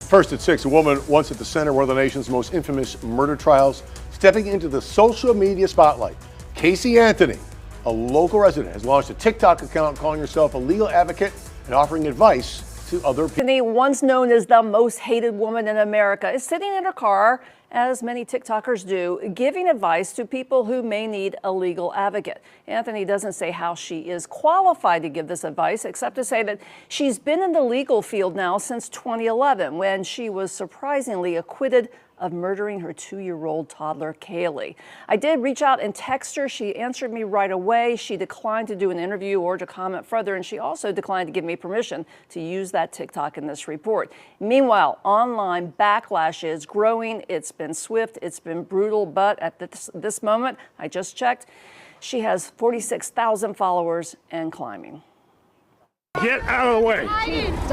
First at 6, a woman once at the center of one of the nation's most infamous murder trials, stepping into the social media spotlight. Casey Anthony, a local resident, has launched a TikTok account calling herself a legal advocate and offering advice to other people. Anthony, once known as the most hated woman in America, is sitting in her car, as many TikTokers do, giving advice to people who may need a legal advocate. Anthony doesn't say how she is qualified to give this advice, except to say that she's been in the legal field now since 2011, when she was surprisingly acquitted of murdering her 2-year-old toddler, Kaylee. I did reach out and text her. She answered me right away. She declined to do an interview or to comment further, and she also declined to give me permission to use that TikTok in this report. Meanwhile, online backlash is growing. It's been swift, it's been brutal, but at this moment, I just checked, she has 46,000 followers and climbing. Get out of the way.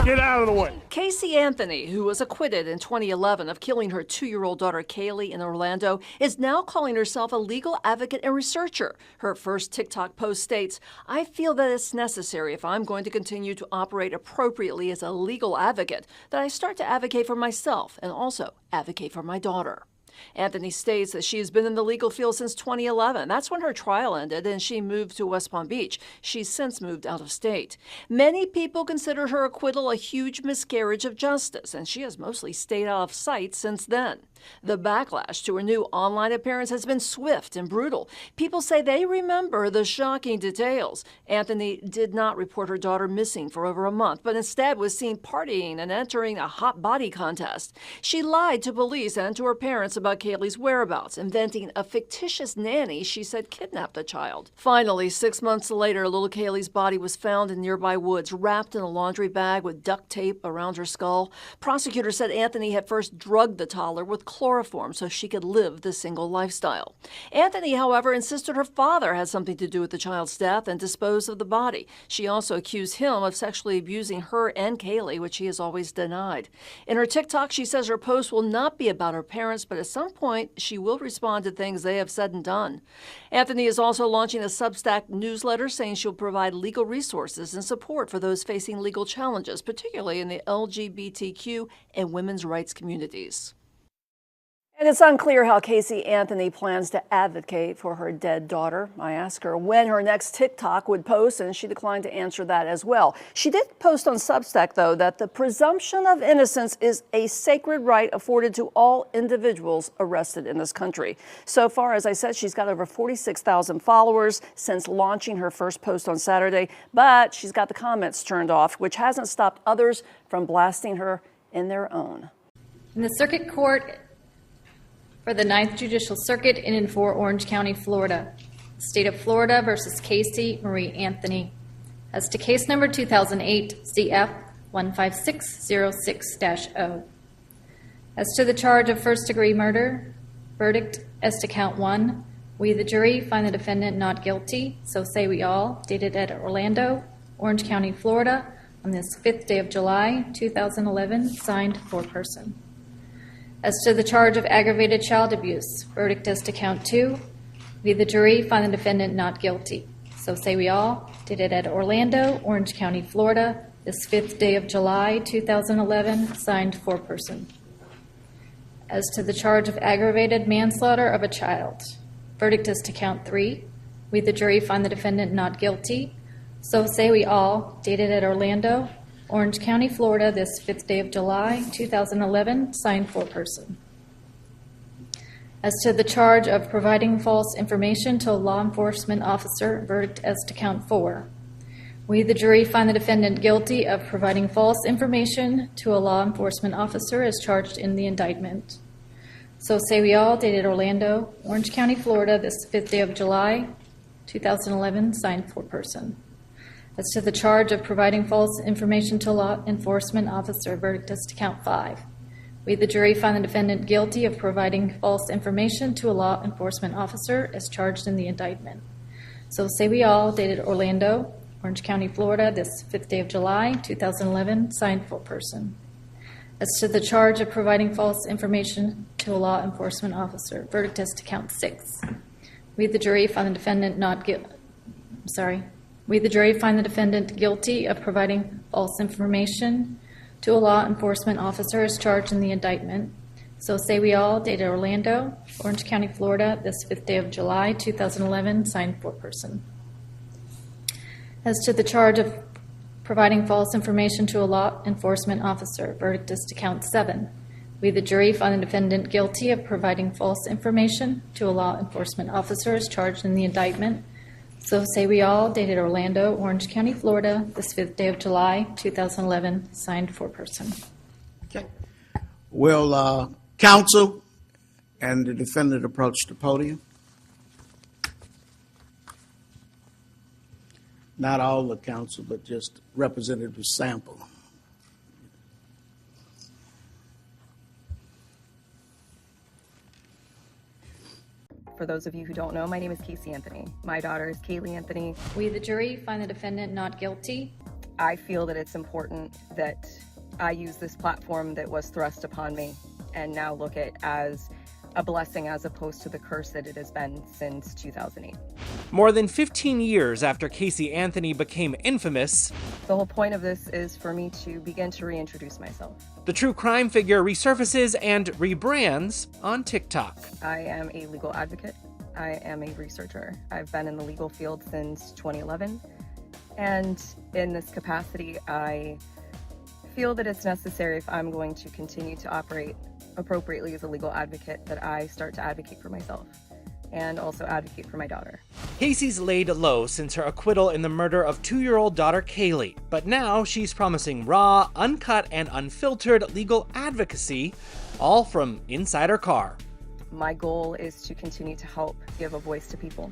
Get out of the way. Casey Anthony, who was acquitted in 2011 of killing her 2-year-old daughter Kaylee in Orlando, is now calling herself a legal advocate and researcher. Her first TikTok post states, "I feel that it's necessary, if I'm going to continue to operate appropriately as a legal advocate, that I start to advocate for myself and also advocate for my daughter." Anthony states that she has been in the legal field since 2011. That's when her trial ended and she moved to West Palm Beach. She's since moved out of state. Many people consider her acquittal a huge miscarriage of justice, and she has mostly stayed out of sight since then. The backlash to her new online appearance has been swift and brutal. People say they remember the shocking details. Anthony did not report her daughter missing for over a month, but instead was seen partying and entering a hot body contest. She lied to police and to her parents about Kaylee's whereabouts, inventing a fictitious nanny she said kidnapped the child. Finally, 6 months later, little Kaylee's body was found in nearby woods, wrapped in a laundry bag with duct tape around her skull. Prosecutors said Anthony had first drugged the toddler with chloroform so she could live the single lifestyle. Anthony, however, insisted her father had something to do with the child's death and disposed of the body. She also accused him of sexually abusing her and Kaylee, which he has always denied. In her TikTok, she says her post will not be about her parents, but at some point she will respond to things they have said and done. Anthony is also launching a Substack newsletter saying she'll provide legal resources and support for those facing legal challenges, particularly in the LGBTQ and women's rights communities. And it's unclear how Casey Anthony plans to advocate for her dead daughter. I asked her when her next TikTok would post, and she declined to answer that as well. She did post on Substack, though, that the presumption of innocence is a sacred right afforded to all individuals arrested in this country. So far, as I said, she's got over 46,000 followers since launching her first post on Saturday, but she's got the comments turned off, which hasn't stopped others from blasting her in their own. In the Circuit Court for the 9th Judicial Circuit in and for Orange County, Florida. State of Florida versus Casey Marie Anthony. As to case number 2008 CF 15606-0. As to the charge of first-degree murder, verdict as to count 1, we the jury find the defendant not guilty, so say we all, dated at Orlando, Orange County, Florida, on this 5th day of July, 2011, signed foreperson. As to the charge of aggravated child abuse, verdict as to count 2, we the jury find the defendant not guilty. So say we all, dated at Orlando, Orange County, Florida, this 5th day of July, 2011, signed foreperson. As to the charge of aggravated manslaughter of a child, verdict as to count 3, we the jury find the defendant not guilty. So say we all, dated at Orlando, Orange County, Florida, this 5th day of July, 2011, signed foreperson. As to the charge of providing false information to a law enforcement officer, verdict as to count 4. We, the jury, find the defendant guilty of providing false information to a law enforcement officer as charged in the indictment. So say we all, dated Orlando, Orange County, Florida, this 5th day of July, 2011, signed foreperson. As to the charge of providing false information to a law enforcement officer, verdict as to count 5. We, the jury, find the defendant guilty of providing false information to a law enforcement officer as charged in the indictment. So say we all, dated Orlando, Orange County, Florida, this 5th day of July, 2011, signed foreperson. As to the charge of providing false information to a law enforcement officer, verdict as to count 6. We, the jury, find the defendant We, the jury, find the defendant guilty of providing false information to a law enforcement officer as charged in the indictment. So say we all, dated Orlando, Orange County, Florida, this 5th day of July, 2011, signed foreperson. As to the charge of providing false information to a law enforcement officer, verdict is to count 7. We, the jury, find the defendant guilty of providing false information to a law enforcement officer as charged in the indictment. So say we all, dated Orlando, Orange County, Florida, this 5th day of July, 2011, signed foreperson. Okay. Will counsel and the defendant approach the podium? Not all the counsel, but just Representative Sample. For those of you who don't know, my name is Casey Anthony. My daughter is Kaylee Anthony. We, the jury, find the defendant not guilty. I feel that it's important that I use this platform that was thrust upon me and now look at as a blessing as opposed to the curse that it has been since 2008. More than 15 years after Casey Anthony became infamous, The whole point of this is for me to begin to reintroduce myself. the true crime figure resurfaces and rebrands on TikTok. I am a legal advocate. I am a researcher. I've been in the legal field since 2011. And in this capacity, I feel that it's necessary, if I'm going to continue to operate appropriately as a legal advocate, that I start to advocate for myself and also advocate for my daughter. Casey's laid low since her acquittal in the murder of 2-year-old daughter Kaylee, but now she's promising raw, uncut, and unfiltered legal advocacy, all from inside her car. My goal is to continue to help give a voice to people,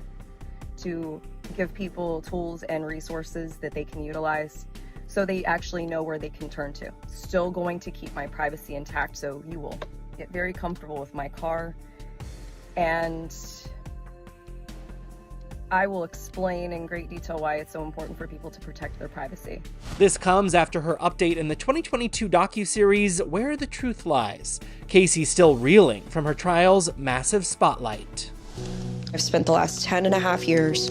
to give people tools and resources that they can utilize so they actually know where they can turn to. Still going to keep my privacy intact, so you will get very comfortable with my car, and I will explain in great detail why it's so important for people to protect their privacy. This comes after her update in the 2022 docuseries Where the Truth Lies. Casey's still reeling from her trial's massive spotlight. I've spent the last 10 and a half years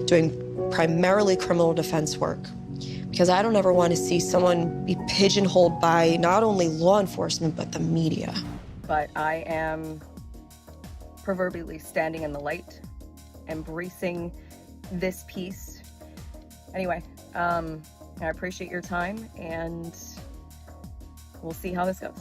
doing primarily criminal defense work because I don't ever want to see someone be pigeonholed by not only law enforcement, but the media. But I am proverbially standing in the light, embracing this piece. Anyway, I appreciate your time, and we'll see how this goes.